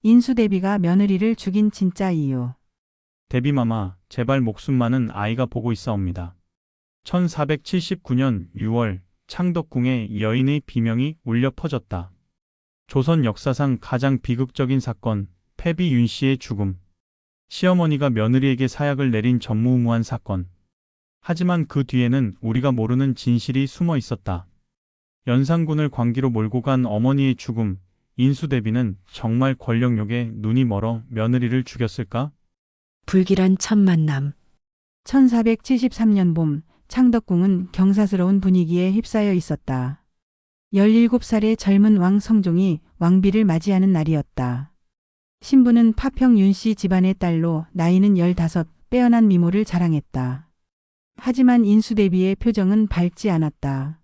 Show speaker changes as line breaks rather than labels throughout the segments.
인수대비가 며느리를 죽인 진짜 이유.
대비마마, 제발 목숨만은 아이가 보고 있사옵니다. 1479년 6월 창덕궁에 여인의 비명이 울려 퍼졌다. 조선 역사상 가장 비극적인 사건, 패비 윤씨의 죽음. 시어머니가 며느리에게 사약을 내린 전무후무한 사건. 하지만 그 뒤에는 우리가 모르는 진실이 숨어 있었다. 연산군을 광기로 몰고 간 어머니의 죽음. 인수대비는 정말 권력욕에 눈이 멀어 며느리를 죽였을까?
불길한 첫 만남.
1473년 봄 창덕궁은 경사스러운 분위기에 휩싸여 있었다. 17살의 젊은 왕 성종이 왕비를 맞이하는 날이었다. 신부는 파평 윤씨 집안의 딸로 나이는 15, 빼어난 미모를 자랑했다. 하지만 인수대비의 표정은 밝지 않았다.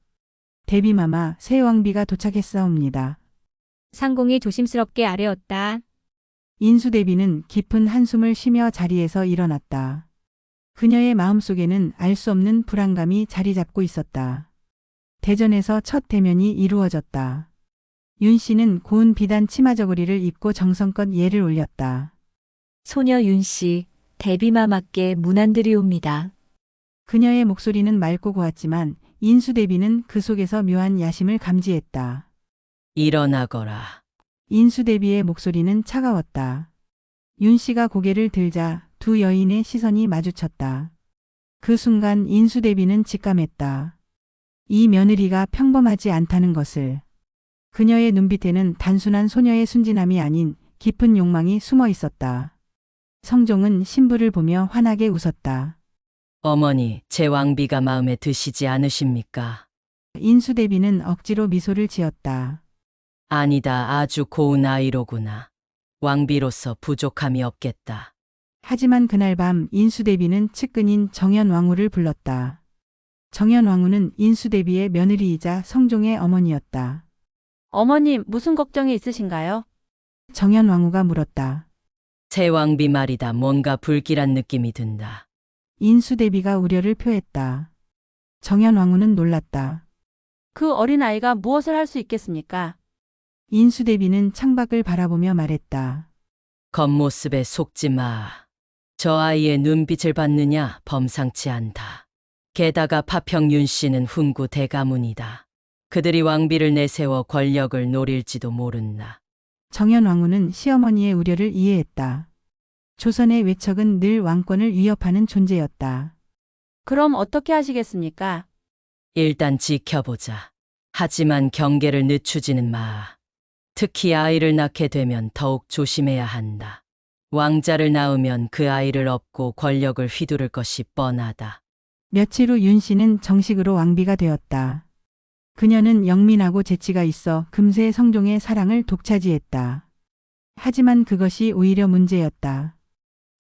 대비마마, 새 왕비가 도착했사옵니다.
상공이 조심스럽게 아뢰었다.
인수대비는 깊은 한숨을 쉬며 자리에서 일어났다. 그녀의 마음속에는 알 수 없는 불안감이 자리 잡고 있었다. 대전에서 첫 대면이 이루어졌다. 윤 씨는 고운 비단 치마 저고리를 입고 정성껏 예를 올렸다.
소녀 윤씨, 대비마마께 문안드리옵니다.
그녀의 목소리는 맑고 고왔지만 인수대비는 그 속에서 묘한 야심을 감지했다.
일어나거라.
인수대비의 목소리는 차가웠다. 윤 씨가 고개를 들자 두 여인의 시선이 마주쳤다. 그 순간 인수대비는 직감했다. 이 며느리가 평범하지 않다는 것을. 그녀의 눈빛에는 단순한 소녀의 순진함이 아닌 깊은 욕망이 숨어 있었다. 성종은 신부를 보며 환하게 웃었다.
어머니, 제 왕비가 마음에 드시지 않으십니까?
인수대비는 억지로 미소를 지었다.
아니다, 아주 고운 아이로구나. 왕비로서 부족함이 없겠다.
하지만 그날 밤 인수대비는 측근인 정현왕후를 불렀다. 정현왕후는 인수대비의 며느리이자 성종의 어머니였다.
어머님, 무슨 걱정이 있으신가요?
정현왕후가 물었다.
제 왕비 말이다, 뭔가 불길한 느낌이 든다.
인수대비가 우려를 표했다. 정현왕후는 놀랐다.
그 어린아이가 무엇을 할 수 있겠습니까?
인수대비는 창밖을 바라보며 말했다.
겉모습에 속지 마. 저 아이의 눈빛을 봤느냐, 범상치 않다. 게다가 파평윤 씨는 훈구 대가문이다. 그들이 왕비를 내세워 권력을 노릴지도 모른다.
정현왕후는 시어머니의 우려를 이해했다. 조선의 외척은 늘 왕권을 위협하는 존재였다.
그럼 어떻게 하시겠습니까?
일단 지켜보자. 하지만 경계를 늦추지는 마. 특히 아이를 낳게 되면 더욱 조심해야 한다. 왕자를 낳으면 그 아이를 업고 권력을 휘두를 것이 뻔하다.
며칠 후 윤 씨는 정식으로 왕비가 되었다. 그녀는 영민하고 재치가 있어 금세 성종의 사랑을 독차지했다. 하지만 그것이 오히려 문제였다.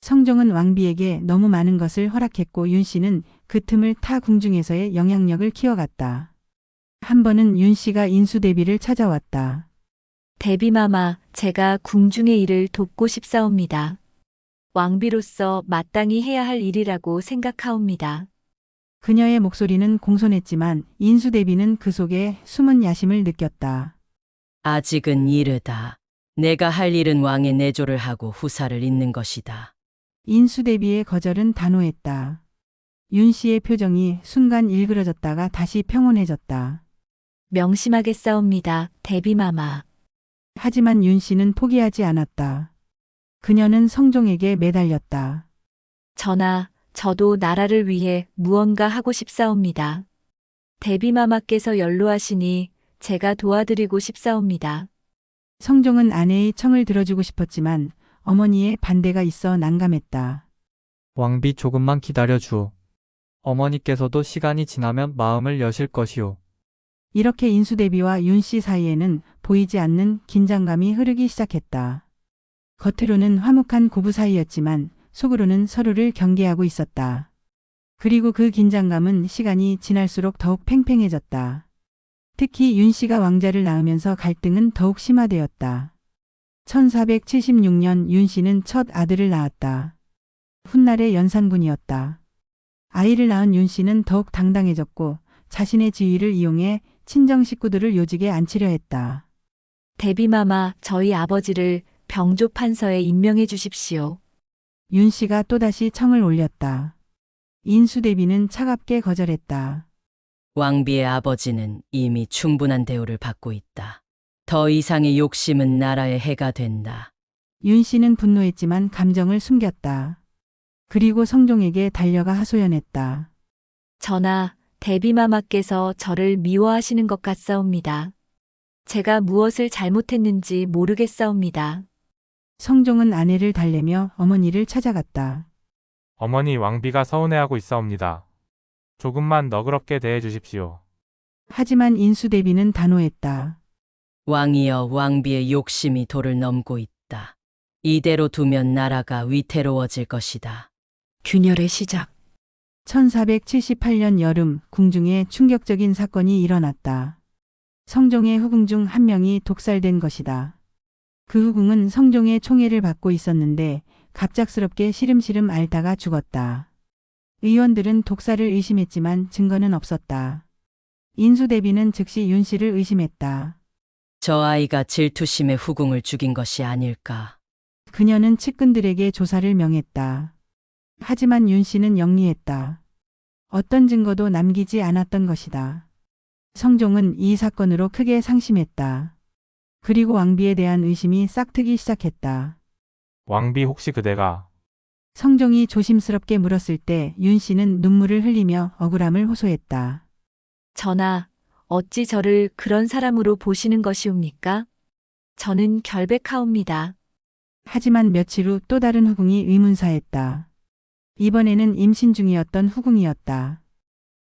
성종은 왕비에게 너무 많은 것을 허락했고 윤 씨는 그 틈을 타 궁중에서의 영향력을 키워갔다. 한 번은 윤 씨가 인수대비를 찾아왔다.
대비마마, 제가 궁중의 일을 돕고 싶사옵니다. 왕비로서 마땅히 해야 할 일이라고 생각하옵니다.
그녀의 목소리는 공손했지만 인수대비는 그 속에 숨은 야심을 느꼈다.
아직은 이르다. 내가 할 일은 왕의 내조를 하고 후사를 잇는 것이다.
인수대비의 거절은 단호했다. 윤 씨의 표정이 순간 일그러졌다가 다시 평온해졌다.
명심하겠사옵니다, 대비마마.
하지만 윤 씨는 포기하지 않았다. 그녀는 성종에게 매달렸다.
전하, 저도 나라를 위해 무언가 하고 싶사옵니다. 대비마마께서 연로하시니 제가 도와드리고 싶사옵니다.
성종은 아내의 청을 들어주고 싶었지만 어머니의 반대가 있어 난감했다.
왕비 조금만 기다려주오. 어머니께서도 시간이 지나면 마음을 여실 것이오.
이렇게 인수대비와 윤 씨 사이에는 보이지 않는 긴장감이 흐르기 시작했다. 겉으로는 화목한 고부 사이였지만 속으로는 서로를 경계하고 있었다. 그리고 그 긴장감은 시간이 지날수록 더욱 팽팽해졌다. 특히 윤 씨가 왕자를 낳으면서 갈등은 더욱 심화되었다. 1476년 윤 씨는 첫 아들을 낳았다. 훗날의 연산군이었다. 아이를 낳은 윤 씨는 더욱 당당해졌고 자신의 지위를 이용해 친정 식구들을 요직에 앉히려 했다.
대비마마, 저희 아버지를 병조 판서에 임명해 주십시오.
윤 씨가 또다시 청을 올렸다. 인수대비는 차갑게 거절했다.
왕비의 아버지는 이미 충분한 대우를 받고 있다. 더 이상의 욕심은 나라에 해가 된다.
윤 씨는 분노했지만 감정을 숨겼다. 그리고 성종에게 달려가 하소연했다.
전하, 대비마마께서 저를 미워하시는 것 같사옵니다. 제가 무엇을 잘못했는지 모르겠사옵니다.
성종은 아내를 달래며 어머니를 찾아갔다.
어머니 왕비가 서운해하고 있사옵니다. 조금만 너그럽게 대해 주십시오.
하지만 인수대비는 단호했다.
왕이여, 왕비의 욕심이 도를 넘고 있다. 이대로 두면 나라가 위태로워질 것이다.
균열의 시작.
1478년 여름 궁중에 충격적인 사건이 일어났다. 성종의 후궁 중 한 명이 독살된 것이다. 그 후궁은 성종의 총애를 받고 있었는데 갑작스럽게 시름시름 앓다가 죽었다. 의원들은 독살을 의심했지만 증거는 없었다. 인수대비는 즉시 윤 씨를 의심했다.
저 아이가 질투심에 후궁을 죽인 것이 아닐까.
그녀는 측근들에게 조사를 명했다. 하지만 윤 씨는 영리했다. 어떤 증거도 남기지 않았던 것이다. 성종은 이 사건으로 크게 상심했다. 그리고 왕비에 대한 의심이 싹트기 시작했다.
왕비 혹시 그대가
성종이 조심스럽게 물었을 때 윤 씨는 눈물을 흘리며 억울함을 호소했다.
전하, 어찌 저를 그런 사람으로 보시는 것이옵니까? 저는 결백하옵니다.
하지만 며칠 후 또 다른 후궁이 의문사했다. 이번에는 임신 중이었던 후궁이었다.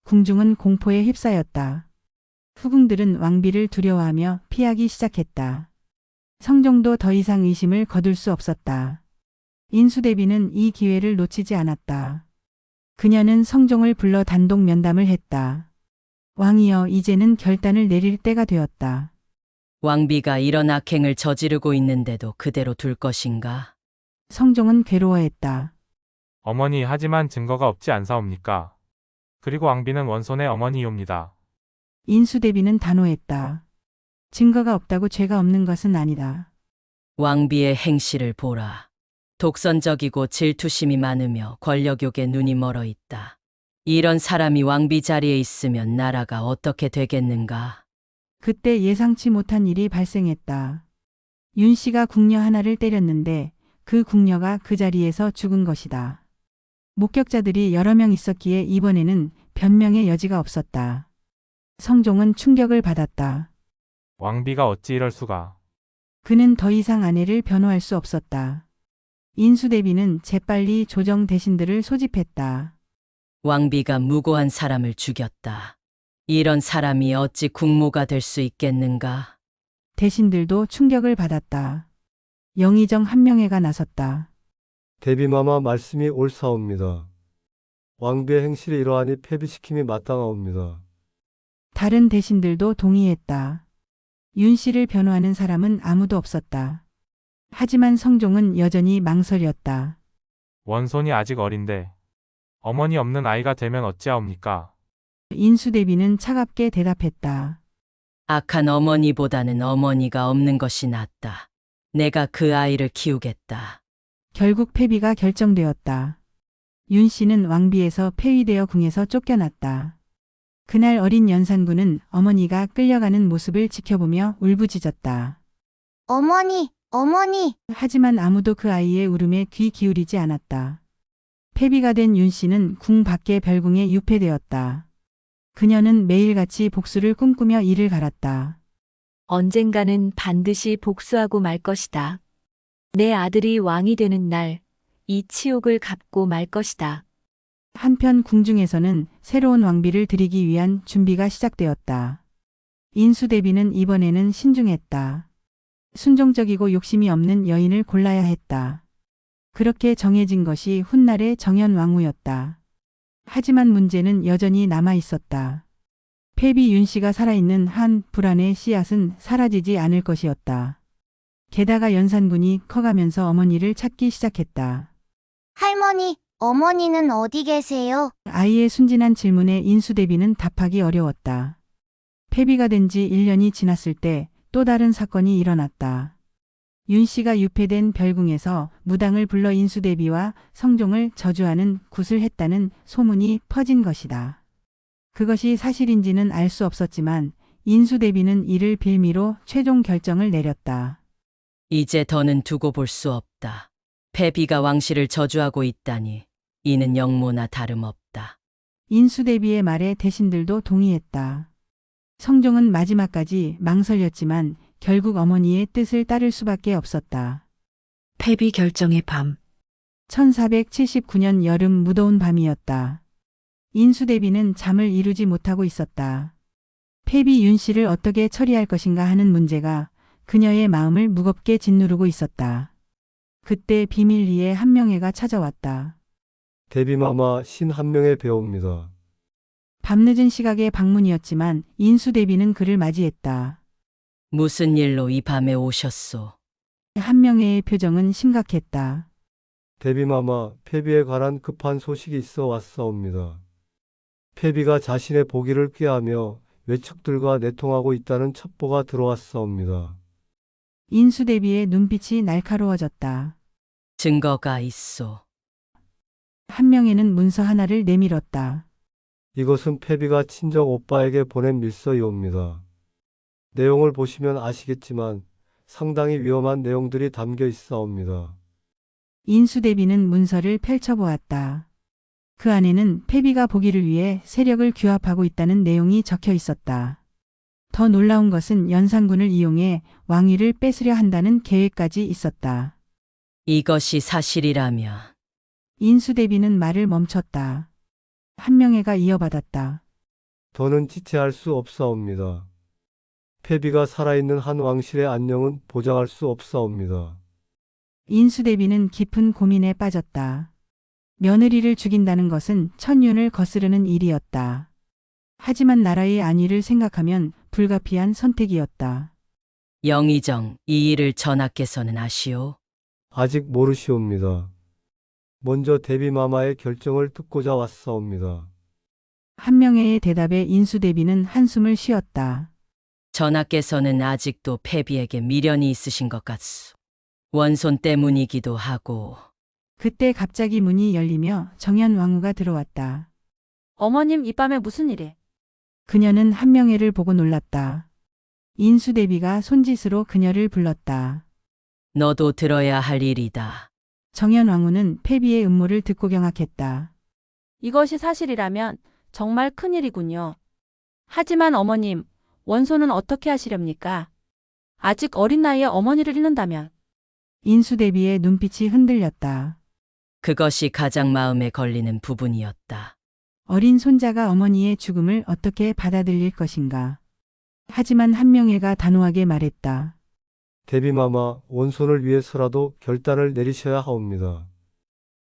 궁중은 공포에 휩싸였다. 후궁들은 왕비를 두려워하며 피하기 시작했다. 성종도 더 이상 의심을 거둘 수 없었다. 인수대비는 이 기회를 놓치지 않았다. 그녀는 성종을 불러 단독 면담을 했다. 왕이여, 이제는 결단을 내릴 때가 되었다.
왕비가 이런 악행을 저지르고 있는데도 그대로 둘 것인가?
성종은 괴로워했다.
어머니 하지만 증거가 없지 않사옵니까? 그리고 왕비는 원손의 어머니이옵니다.
인수대비는 단호했다. 증거가 없다고 죄가 없는 것은 아니다.
왕비의 행실을 보라. 독선적이고 질투심이 많으며 권력욕에 눈이 멀어 있다. 이런 사람이 왕비 자리에 있으면 나라가 어떻게 되겠는가?
그때 예상치 못한 일이 발생했다. 윤 씨가 궁녀 하나를 때렸는데 그 궁녀가 그 자리에서 죽은 것이다. 목격자들이 여러 명 있었기에 이번에는 변명의 여지가 없었다. 성종은 충격을 받았다.
왕비가 어찌 이럴 수가.
그는 더 이상 아내를 변호할 수 없었다. 인수대비는 재빨리 조정 대신들을 소집했다.
왕비가 무고한 사람을 죽였다. 이런 사람이 어찌 국모가 될 수 있겠는가?
대신들도 충격을 받았다. 영의정 한명회가 나섰다.
대비마마 말씀이 옳사옵니다. 왕비의 행실이 이러하니 폐비시킴이 마땅하옵니다.
다른 대신들도 동의했다. 윤 씨를 변호하는 사람은 아무도 없었다. 하지만 성종은 여전히 망설였다.
원손이 아직 어린데 어머니 없는 아이가 되면 어찌하옵니까?
인수대비는 차갑게 대답했다.
악한 어머니보다는 어머니가 없는 것이 낫다. 내가 그 아이를 키우겠다.
결국 폐비가 결정되었다. 윤 씨는 왕비에서 폐위되어 궁에서 쫓겨났다. 그날 어린 연산군은 어머니가 끌려가는 모습을 지켜보며 울부짖었다.
어머니, 어머니.
하지만 아무도 그 아이의 울음에 귀 기울이지 않았다. 폐비가 된 윤 씨는 궁 밖의 별궁에 유폐되었다. 그녀는 매일같이 복수를 꿈꾸며 이를 갈았다.
언젠가는 반드시 복수하고 말 것이다. 내 아들이 왕이 되는 날, 이 치욕을 갚고 말 것이다.
한편 궁중에서는 새로운 왕비를 들이기 위한 준비가 시작되었다. 인수대비는 이번에는 신중했다. 순종적이고 욕심이 없는 여인을 골라야 했다. 그렇게 정해진 것이 훗날의 정현왕후였다. 하지만 문제는 여전히 남아 있었다. 폐비 윤 씨가 살아있는 한 불안의 씨앗은 사라지지 않을 것이었다. 게다가 연산군이 커가면서 어머니를 찾기 시작했다.
할머니, 어머니는 어디 계세요?
아이의 순진한 질문에 인수대비는 답하기 어려웠다. 폐비가 된 지 1년이 지났을 때 또 다른 사건이 일어났다. 윤 씨가 유폐된 별궁에서 무당을 불러 인수대비와 성종을 저주하는 굿을 했다는 소문이 퍼진 것이다. 그것이 사실인지는 알 수 없었지만 인수대비는 이를 빌미로 최종 결정을 내렸다.
이제 더는 두고 볼 수 없다. 패비가 왕실을 저주하고 있다니 이는 영모나 다름없다.
인수대비의 말에 대신들도 동의했다. 성종은 마지막까지 망설였지만 결국 어머니의 뜻을 따를 수밖에 없었다.
패비 결정의 밤.
1479년 여름 무더운 밤이었다. 인수대비는 잠을 이루지 못하고 있었다. 패비 윤 씨를 어떻게 처리할 것인가 하는 문제가 그녀의 마음을 무겁게 짓누르고 있었다. 그때 비밀리에 한명회가 찾아왔다.
대비마마 신한명의 배우입니다.
밤늦은 시각의 방문이었지만 인수대비는 그를 맞이했다.
무슨 일로 이 밤에 오셨소?
한명회의 표정은 심각했다.
대비마마, 패비에 관한 급한 소식이 있어 왔사옵니다. 패비가 자신의 보기를 꾀하며 외척들과 내통하고 있다는 첩보가 들어왔사옵니다.
인수대비의 눈빛이 날카로워졌다.
증거가 있소.
한명회는 문서 하나를 내밀었다.
이것은 패비가 친정 오빠에게 보낸 밀서이옵니다. 내용을 보시면 아시겠지만 상당히 위험한 내용들이 담겨 있사옵니다.
인수대비는 문서를 펼쳐보았다. 그 안에는 패비가 보기를 위해 세력을 규합하고 있다는 내용이 적혀 있었다. 더 놀라운 것은 연산군을 이용해 왕위를 뺏으려 한다는 계획까지 있었다.
이것이 사실이라면
인수대비는 말을 멈췄다. 한명회가 이어받았다.
더는 지체할 수 없사옵니다. 패비가 살아있는 한 왕실의 안녕은 보장할 수 없사옵니다.
인수대비는 깊은 고민에 빠졌다. 며느리를 죽인다는 것은 천륜을 거스르는 일이었다. 하지만 나라의 안위를 생각하면 불가피한 선택이었다.
영의정, 이 일을 전하께서는 아시오?
아직 모르시옵니다. 먼저 대비마마의 결정을 듣고자 왔사옵니다.
한명회의 대답에 인수대비는 한숨을 쉬었다.
전하께서는 아직도 패비에게 미련이 있으신 것 같소. 원손 때문이기도 하고.
그때 갑자기 문이 열리며 정현왕후가 들어왔다.
어머님, 이 밤에 무슨 일이?
그녀는 한명회를 보고 놀랐다. 인수대비가 손짓으로 그녀를 불렀다.
너도 들어야 할 일이다.
정현왕후는 패비의 음모를 듣고 경악했다.
이것이 사실이라면 정말 큰일이군요. 하지만 어머님, 원소는 어떻게 하시렵니까? 아직 어린 나이에 어머니를 잃는다면.
인수대비의 눈빛이 흔들렸다.
그것이 가장 마음에 걸리는 부분이었다.
어린 손자가 어머니의 죽음을 어떻게 받아들일 것인가. 하지만 한명회가 단호하게 말했다.
대비마마, 원손을 위해서라도 결단을 내리셔야 하옵니다.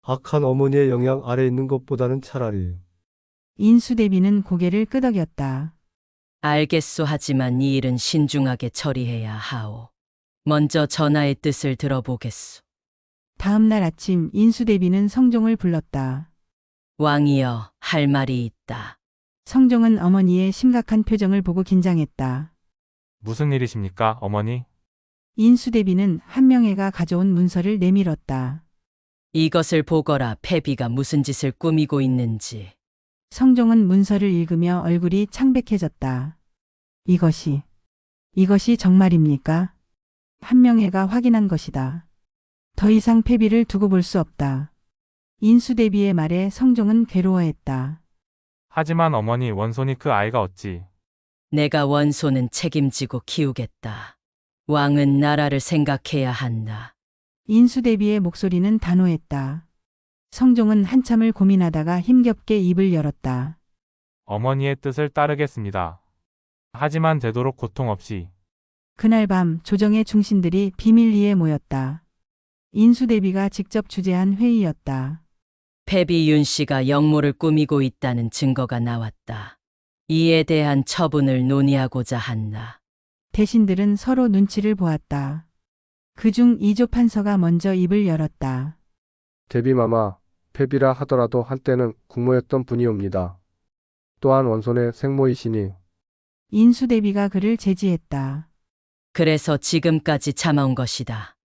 악한 어머니의 영향 아래 있는 것보다는 차라리.
인수대비는 고개를 끄덕였다.
알겠소. 하지만 이 일은 신중하게 처리해야 하오. 먼저 전하의 뜻을 들어보겠소.
다음 날 아침 인수대비는 성종을 불렀다.
왕이여, 할 말이 있다.
성종은 어머니의 심각한 표정을 보고 긴장했다.
무슨 일이십니까, 어머니?
인수대비는 한명회가 가져온 문서를 내밀었다.
이것을 보거라. 패비가 무슨 짓을 꾸미고 있는지.
성종은 문서를 읽으며 얼굴이 창백해졌다. 이것이 정말입니까? 한명회가 확인한 것이다. 더 이상 패비를 두고 볼 수 없다. 인수대비의 말에 성종은 괴로워했다.
하지만 어머니, 원손이 그 아이가 어찌.
내가 원소는 책임지고 키우겠다. 왕은 나라를 생각해야 한다.
인수대비의 목소리는 단호했다. 성종은 한참을 고민하다가 힘겹게 입을 열었다.
어머니의 뜻을 따르겠습니다. 하지만 되도록 고통 없이.
그날 밤 조정의 중신들이 비밀리에 모였다. 인수대비가 직접 주재한 회의였다.
패비 윤 씨가 영모를 꾸미고 있다는 증거가 나왔다. 이에 대한 처분을 논의하고자 한다.
대신들은 서로 눈치를 보았다. 그중 이조 판서가 먼저 입을 열었다.
대비마마, 패비라 하더라도 한때는 국모였던 분이옵니다. 또한 원손의 생모이시니.
인수대비가 그를 제지했다.
그래서 지금까지 참아온 것이다.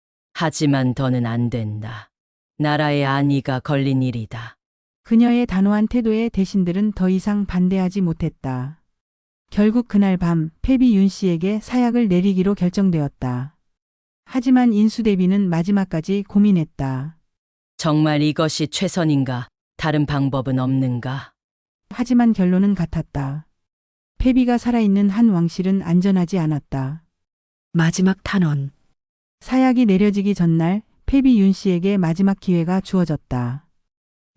하지만 더는 안 된다. 나라의 안위가 걸린 일이다.
그녀의 단호한 태도에 대신들은 더 이상 반대하지 못했다. 결국 그날 밤 패비 윤 씨에게 사약을 내리기로 결정되었다. 하지만 인수대비는 마지막까지 고민했다.
정말 이것이 최선인가? 다른 방법은 없는가?
하지만 결론은 같았다. 패비가 살아있는 한 왕실은 안전하지 않았다.
마지막 탄원.
사약이 내려지기 전날 패비 윤 씨에게 마지막 기회가 주어졌다.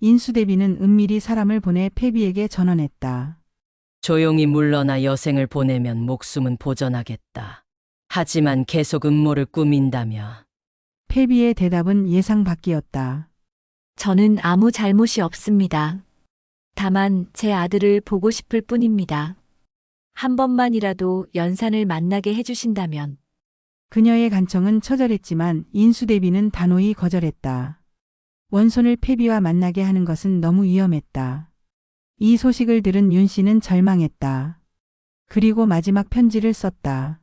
인수대비는 은밀히 사람을 보내 패비에게 전언했다.
조용히 물러나 여생을 보내면 목숨은 보전하겠다. 하지만 계속 음모를 꾸민다면
패비의 대답은 예상 밖이었다.
저는 아무 잘못이 없습니다. 다만 제 아들을 보고 싶을 뿐입니다. 한 번만이라도 연산을 만나게 해주신다면.
그녀의 간청은 처절했지만 인수대비는 단호히 거절했다. 원손을 패비와 만나게 하는 것은 너무 위험했다. 이 소식을 들은 윤 씨는 절망했다. 그리고 마지막 편지를 썼다.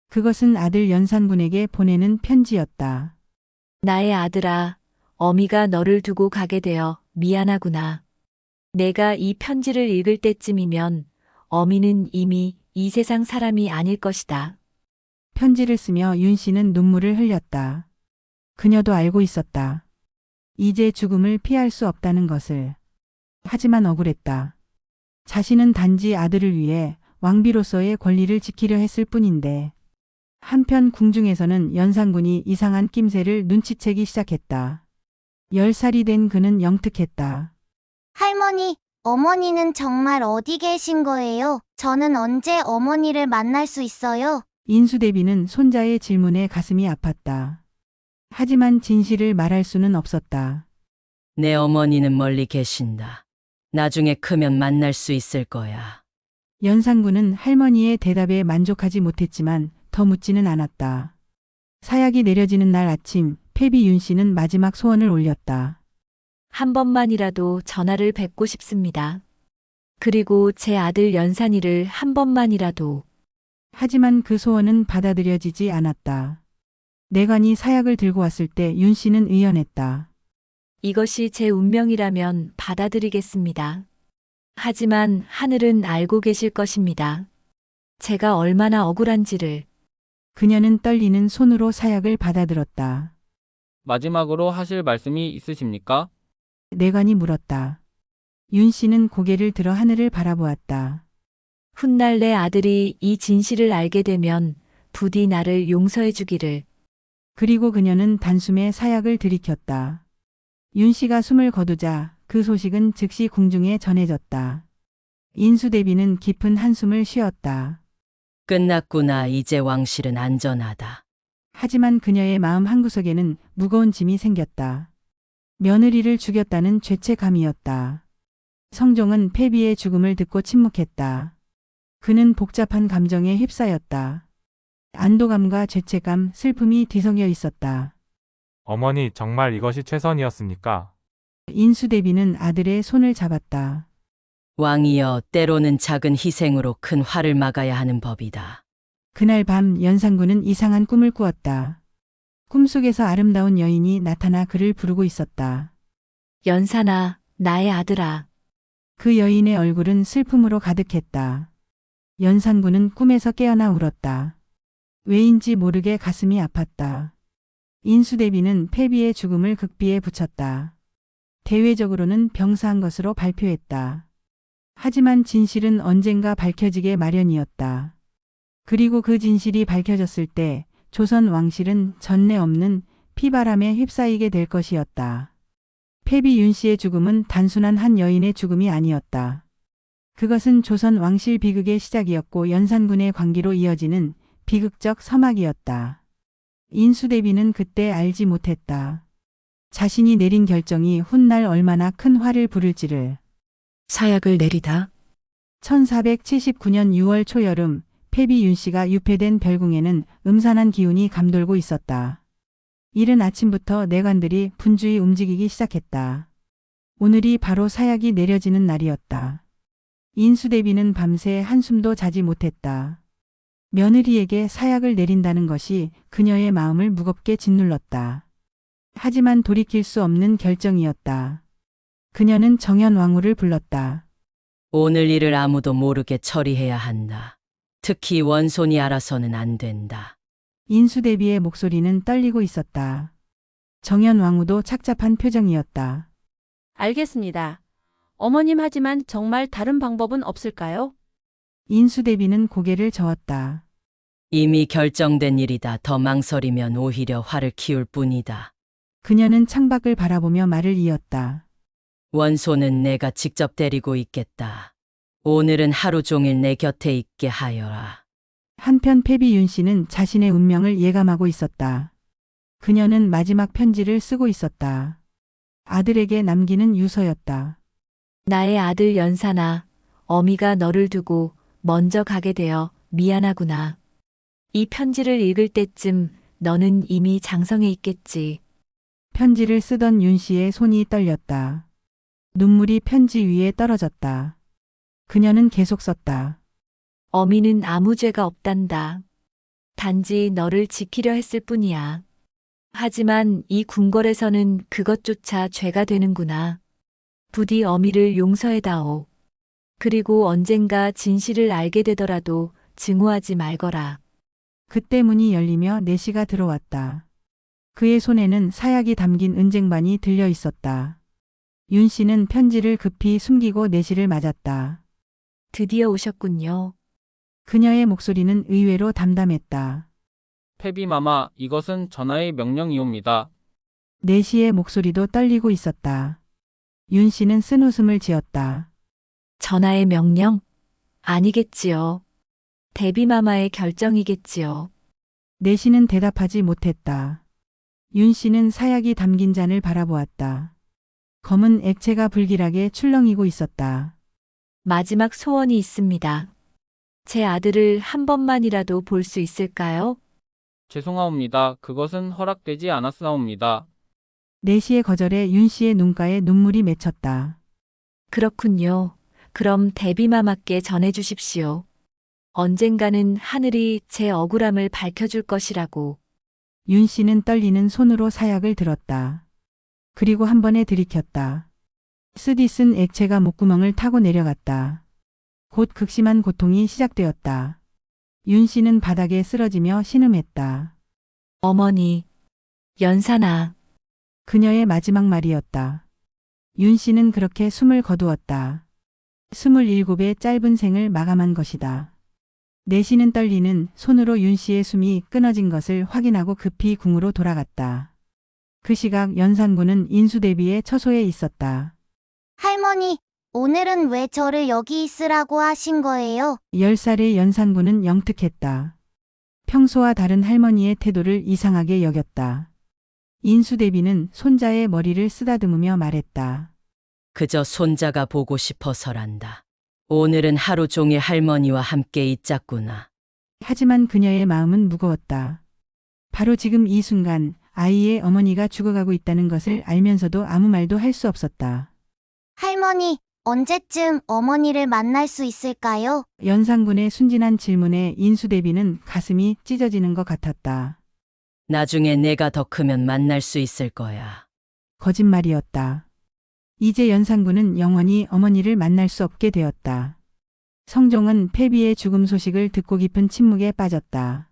그것은 아들 연산군에게 보내는 편지였다.
나의 아들아, 어미가 너를 두고 가게 되어 미안하구나. 내가 이 편지를 읽을 때쯤이면 어미는 이미 이 세상 사람이 아닐 것이다.
편지를 쓰며 윤 씨는 눈물을 흘렸다. 그녀도 알고 있었다. 이제 죽음을 피할 수 없다는 것을. 하지만 억울했다. 자신은 단지 아들을 위해 왕비로서의 권리를 지키려 했을 뿐인데. 한편 궁중에서는 연산군이 이상한 낌새를 눈치채기 시작했다. 10살이 된 그는 영특했다.
할머니, 어머니는 정말 어디 계신 거예요? 저는 언제 어머니를 만날 수 있어요?
인수대비는 손자의 질문에 가슴이 아팠다. 하지만 진실을 말할 수는 없었다.
내 어머니는 멀리 계신다. 나중에 크면 만날 수 있을 거야.
연산군은 할머니의 대답에 만족하지 못했지만 더 묻지는 않았다. 사약이 내려지는 날 아침 패비 윤 씨는 마지막 소원을 올렸다.
한 번만이라도 전화를 뵙고 싶습니다. 그리고 제 아들 연산이를 한 번만이라도.
하지만 그 소원은 받아들여지지 않았다. 내관이 사약을 들고 왔을 때 윤 씨는 의연했다.
이것이 제 운명이라면 받아들이겠습니다. 하지만 하늘은 알고 계실 것입니다. 제가 얼마나 억울한지를.
그녀는 떨리는 손으로 사약을 받아들었다.
마지막으로 하실 말씀이 있으십니까?
내관이 물었다. 윤 씨는 고개를 들어 하늘을 바라보았다.
훗날 내 아들이 이 진실을 알게 되면 부디 나를 용서해 주기를.
그리고 그녀는 단숨에 사약을 들이켰다. 윤 씨가 숨을 거두자 그 소식은 즉시 궁중에 전해졌다. 인수대비는 깊은 한숨을 쉬었다.
끝났구나. 이제 왕실은 안전하다.
하지만 그녀의 마음 한구석에는 무거운 짐이 생겼다. 며느리를 죽였다는 죄책감이었다. 성종은 패비의 죽음을 듣고 침묵했다. 그는 복잡한 감정에 휩싸였다. 안도감과 죄책감, 슬픔이 뒤섞여 있었다.
어머니, 정말 이것이 최선이었습니까?
인수대비는 아들의 손을 잡았다.
왕이여, 때로는 작은 희생으로 큰 화를 막아야 하는 법이다.
그날 밤 연산군은 이상한 꿈을 꾸었다. 꿈속에서 아름다운 여인이 나타나 그를 부르고 있었다.
연산아, 나의 아들아.
그 여인의 얼굴은 슬픔으로 가득했다. 연산군은 꿈에서 깨어나 울었다. 왜인지 모르게 가슴이 아팠다. 인수대비는 패비의 죽음을 극비에 붙였다. 대외적으로는 병사한 것으로 발표했다. 하지만 진실은 언젠가 밝혀지게 마련이었다. 그리고 그 진실이 밝혀졌을 때 조선 왕실은 전례 없는 피바람에 휩싸이게 될 것이었다. 패비 윤 씨의 죽음은 단순한 한 여인의 죽음이 아니었다. 그것은 조선 왕실 비극의 시작이었고 연산군의 관계로 이어지는 비극적 서막이었다. 인수대비는 그때 알지 못했다. 자신이 내린 결정이 훗날 얼마나 큰 화를 부를지를.
사약을 내리다.
1479년 6월 초여름 패비 윤 씨가 유폐된 별궁에는 음산한 기운이 감돌고 있었다. 이른 아침부터 내관들이 분주히 움직이기 시작했다. 오늘이 바로 사약이 내려지는 날이었다. 인수대비는 밤새 한숨도 자지 못했다. 며느리에게 사약을 내린다는 것이 그녀의 마음을 무겁게 짓눌렀다. 하지만 돌이킬 수 없는 결정이었다. 그녀는 정현왕후를 불렀다.
오늘 일을 아무도 모르게 처리해야 한다. 특히 원손이 알아서는 안 된다.
인수대비의 목소리는 떨리고 있었다. 정현왕후도 착잡한 표정이었다.
알겠습니다. 어머님 하지만 정말 다른 방법은 없을까요?
인수대비는 고개를 저었다.
이미 결정된 일이다. 더 망설이면 오히려 화를 키울 뿐이다.
그녀는 창밖을 바라보며 말을 이었다.
원손은 내가 직접 데리고 있겠다. 오늘은 하루 종일 내 곁에 있게 하여라.
한편 패비 윤 씨는 자신의 운명을 예감하고 있었다. 그녀는 마지막 편지를 쓰고 있었다. 아들에게 남기는 유서였다.
나의 아들 연산아, 어미가 너를 두고 먼저 가게 되어 미안하구나. 이 편지를 읽을 때쯤 너는 이미 장성에 있겠지.
편지를 쓰던 윤 씨의 손이 떨렸다. 눈물이 편지 위에 떨어졌다. 그녀는 계속 썼다.
어미는 아무 죄가 없단다. 단지 너를 지키려 했을 뿐이야. 하지만 이 궁궐에서는 그것조차 죄가 되는구나. 부디 어미를 용서해다오. 그리고 언젠가 진실을 알게 되더라도 증오하지 말거라.
그때 문이 열리며 내시가 들어왔다. 그의 손에는 사약이 담긴 은쟁반이 들려 있었다. 윤 씨는 편지를 급히 숨기고 내시를 맞았다.
드디어 오셨군요.
그녀의 목소리는 의외로 담담했다.
페비마마, 이것은 전하의 명령이옵니다.
내시의 목소리도 떨리고 있었다. 윤 씨는 쓴웃음을 지었다.
전하의 명령? 아니겠지요. 데비마마의 결정이겠지요.
내시는 대답하지 못했다. 윤 씨는 사약이 담긴 잔을 바라보았다. 검은 액체가 불길하게 출렁이고 있었다.
마지막 소원이 있습니다. 제 아들을 한 번만이라도 볼 수 있을까요?
죄송하옵니다. 그것은 허락되지 않았사옵니다.
내시의 거절에 윤 씨의 눈가에 눈물이 맺혔다.
그렇군요. 그럼 데비마마께 전해주십시오. 언젠가는 하늘이 제 억울함을 밝혀줄 것이라고.
윤 씨는 떨리는 손으로 사약을 들었다. 그리고 한 번에 들이켰다. 쓰디 쓴 액체가 목구멍을 타고 내려갔다. 곧 극심한 고통이 시작되었다. 윤 씨는 바닥에 쓰러지며 신음했다.
어머니, 연산아.
그녀의 마지막 말이었다. 윤 씨는 그렇게 숨을 거두었다. 27의 짧은 생을 마감한 것이다. 내시는 떨리는 손으로 윤 씨의 숨이 끊어진 것을 확인하고 급히 궁으로 돌아갔다. 그 시각 연산군은 인수대비의 처소에 있었다.
할머니, 오늘은 왜 저를 여기 있으라고 하신 거예요?
10살의 연산군은 영특했다. 평소와 다른 할머니의 태도를 이상하게 여겼다. 인수대비는 손자의 머리를 쓰다듬으며 말했다.
그저 손자가 보고 싶어서란다. 오늘은 하루 종일 할머니와 함께 있자꾸나.
하지만 그녀의 마음은 무거웠다. 바로 지금 이 순간 아이의 어머니가 죽어가고 있다는 것을 알면서도 아무 말도 할 수 없었다.
할머니, 언제쯤 어머니를 만날 수 있을까요?
연산군의 순진한 질문에 인수대비는 가슴이 찢어지는 것 같았다.
나중에 내가 더 크면 만날 수 있을 거야.
거짓말이었다. 이제 연산군은 영원히 어머니를 만날 수 없게 되었다. 성종은 패비의 죽음 소식을 듣고 깊은 침묵에 빠졌다.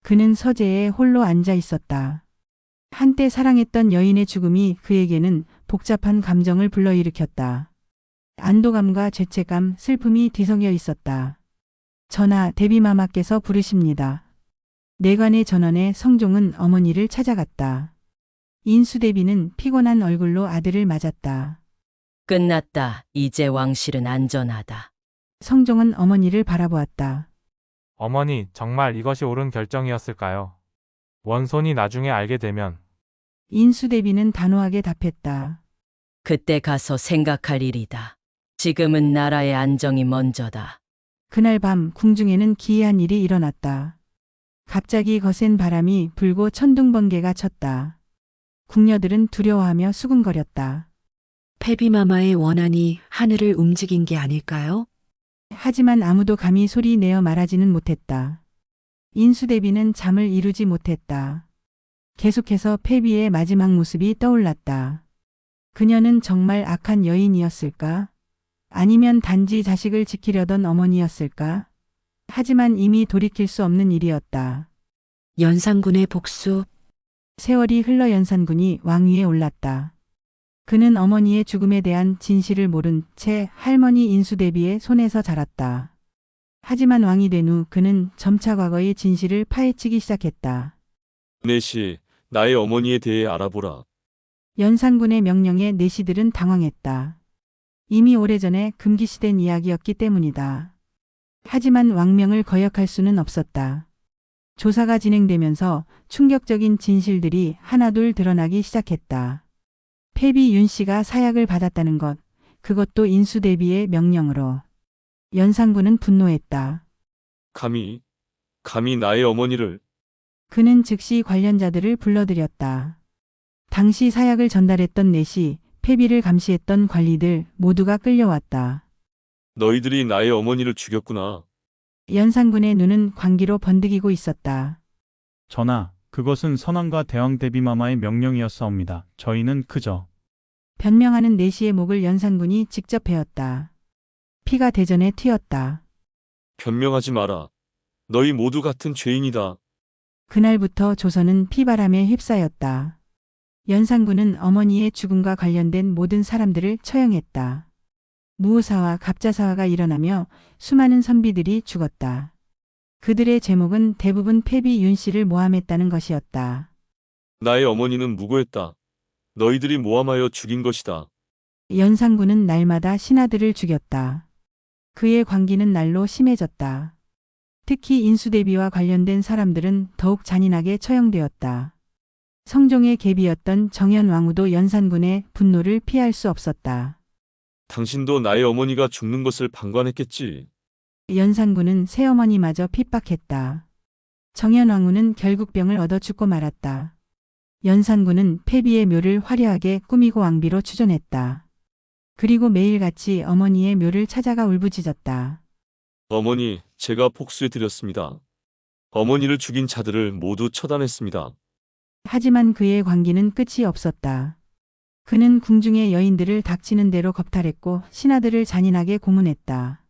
그는 서재에 홀로 앉아 있었다. 한때 사랑했던 여인의 죽음이 그에게는 복잡한 감정을 불러일으켰다. 안도감과 죄책감, 슬픔이 뒤섞여 있었다. 전하, 데비마마께서 부르십니다. 내관의 전원에 성종은 어머니를 찾아갔다. 인수대비는 피곤한 얼굴로 아들을 맞았다.
끝났다. 이제 왕실은 안전하다.
성종은 어머니를 바라보았다.
어머니, 정말 이것이 옳은 결정이었을까요? 원손이 나중에 알게 되면
인수대비는 단호하게 답했다.
그때 가서 생각할 일이다. 지금은 나라의 안정이 먼저다.
그날 밤 궁중에는 기이한 일이 일어났다. 갑자기 거센 바람이 불고 천둥번개가 쳤다. 궁녀들은 두려워하며 수군거렸다.
페비마마의 원한이 하늘을 움직인 게 아닐까요?
하지만 아무도 감히 소리 내어 말하지는 못했다. 인수대비는 잠을 이루지 못했다. 계속해서 패비의 마지막 모습이 떠올랐다. 그녀는 정말 악한 여인이었을까? 아니면 단지 자식을 지키려던 어머니였을까? 하지만 이미 돌이킬 수 없는 일이었다.
연산군의 복수.
세월이 흘러 연산군이 왕위에 올랐다. 그는 어머니의 죽음에 대한 진실을 모른 채 할머니 인수대비의 손에서 자랐다. 하지만 왕이 된 후 그는 점차 과거의 진실을 파헤치기 시작했다.
내시, 나의 어머니에 대해 알아보라.
연산군의 명령에 내시들은 당황했다. 이미 오래전에 금기시된 이야기였기 때문이다. 하지만 왕명을 거역할 수는 없었다. 조사가 진행되면서 충격적인 진실들이 하나둘 드러나기 시작했다. 패비 윤 씨가 사약을 받았다는 것, 그것도 인수대비의 명령으로. 연산군은 분노했다.
감히 나의 어머니를.
그는 즉시 관련자들을 불러들였다. 당시 사약을 전달했던 넷이 패비를 감시했던 관리들 모두가 끌려왔다.
너희들이 나의 어머니를 죽였구나.
연산군의 눈은 광기로 번득이고 있었다.
전하, 그것은 선왕과 대왕 대비마마의 명령이었사옵니다. 저희는 그저
변명하는 내시의 목을 연산군이 직접 베었다. 피가 대전에 튀었다.
변명하지 마라. 너희 모두 같은 죄인이다.
그날부터 조선은 피바람에 휩싸였다. 연산군은 어머니의 죽음과 관련된 모든 사람들을 처형했다. 무우사와 갑자사화가 일어나며 수많은 선비들이 죽었다. 그들의 제목은 대부분 패비 윤 씨를 모함했다는 것이었다.
나의 어머니는 무고했다. 너희들이 모함하여 죽인 것이다.
연산군은 날마다 신하들을 죽였다. 그의 광기는 날로 심해졌다. 특히 인수대비와 관련된 사람들은 더욱 잔인하게 처형되었다. 성종의 계비였던 정현왕후도 연산군의 분노를 피할 수 없었다.
당신도 나의 어머니가 죽는 것을 방관했겠지.
연산군은 새어머니마저 핍박했다. 정현왕후는 결국 병을 얻어 죽고 말았다. 연산군은 패비의 묘를 화려하게 꾸미고 왕비로 추존했다. 그리고 매일같이 어머니의 묘를 찾아가 울부짖었다.
어머니, 제가 복수해드렸습니다. 어머니를 죽인 자들을 모두 처단했습니다.
하지만 그의 광기는 끝이 없었다. 그는 궁중의 여인들을 닥치는 대로 겁탈했고 신하들을 잔인하게 고문했다.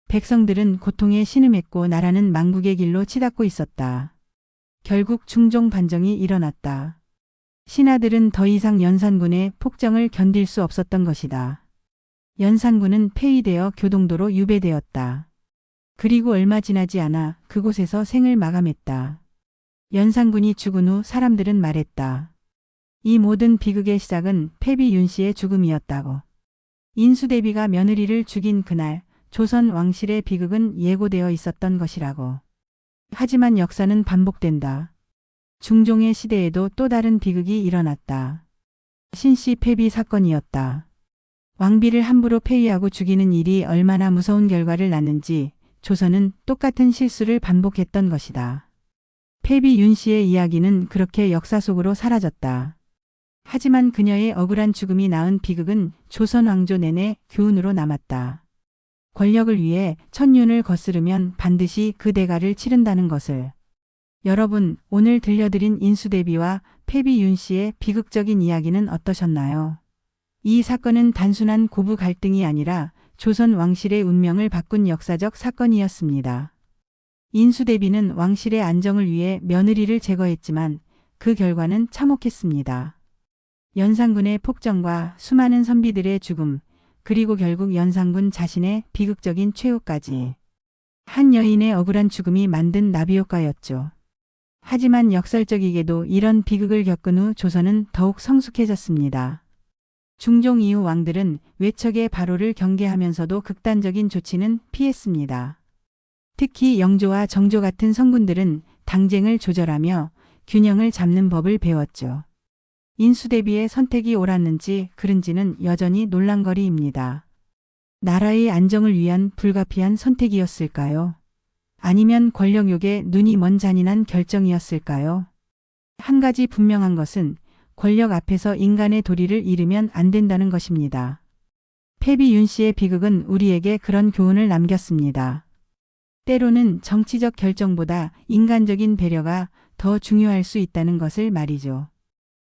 백성들은 고통에 신음했고 나라는 망국의 길로 치닫고 있었다. 결국 중종 반정이 일어났다. 신하들은 더 이상 연산군의 폭정을 견딜 수 없었던 것이다. 연산군은 폐위되어 교동도로 유배되었다. 그리고 얼마 지나지 않아 그곳에서 생을 마감했다. 연산군이 죽은 후 사람들은 말했다. 이 모든 비극의 시작은 패비 윤 씨의 죽음이었다고. 인수대비가 며느리를 죽인 그날 조선 왕실의 비극은 예고되어 있었던 것이라고. 하지만 역사는 반복된다. 중종의 시대에도 또 다른 비극이 일어났다. 신씨 패비 사건이었다. 왕비를 함부로 폐위하고 죽이는 일이 얼마나 무서운 결과를 낳는지 조선은 똑같은 실수를 반복했던 것이다. 패비 윤 씨의 이야기는 그렇게 역사 속으로 사라졌다. 하지만 그녀의 억울한 죽음이 낳은 비극은 조선 왕조 내내 교훈으로 남았다. 권력을 위해 천륜을 거스르면 반드시 그 대가를 치른다는 것을. 여러분, 오늘 들려드린 인수대비와 패비 윤 씨의 비극적인 이야기는 어떠셨나요? 이 사건은 단순한 고부 갈등이 아니라 조선 왕실의 운명을 바꾼 역사적 사건이었습니다. 인수대비는 왕실의 안정을 위해 며느리를 제거했지만 그 결과는 참혹했습니다. 연산군의 폭정과 수많은 선비들의 죽음, 그리고 결국 연산군 자신의 비극적인 최후까지. 한 여인의 억울한 죽음이 만든 나비효과였죠. 하지만 역설적이게도 이런 비극을 겪은 후 조선은 더욱 성숙해졌습니다. 중종 이후 왕들은 외척의 발호를 경계하면서도 극단적인 조치는 피했습니다. 특히 영조와 정조 같은 성군들은 당쟁을 조절하며 균형을 잡는 법을 배웠죠. 인수대비의 선택이 옳았는지 그른지는 여전히 논란거리입니다. 나라의 안정을 위한 불가피한 선택이었을까요? 아니면 권력욕에 눈이 먼 잔인한 결정이었을까요? 한 가지 분명한 것은 권력 앞에서 인간의 도리를 잃으면 안 된다는 것입니다. 패비 윤 씨의 비극은 우리에게 그런 교훈을 남겼습니다. 때로는 정치적 결정보다 인간적인 배려가 더 중요할 수 있다는 것을 말이죠.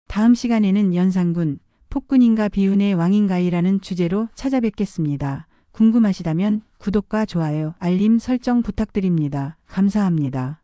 다음 시간에는 연산군, 폭군인가 비운의 왕인가이라는 주제로 찾아뵙겠습니다. 궁금하시다면 구독과 좋아요, 알림 설정 부탁드립니다. 감사합니다.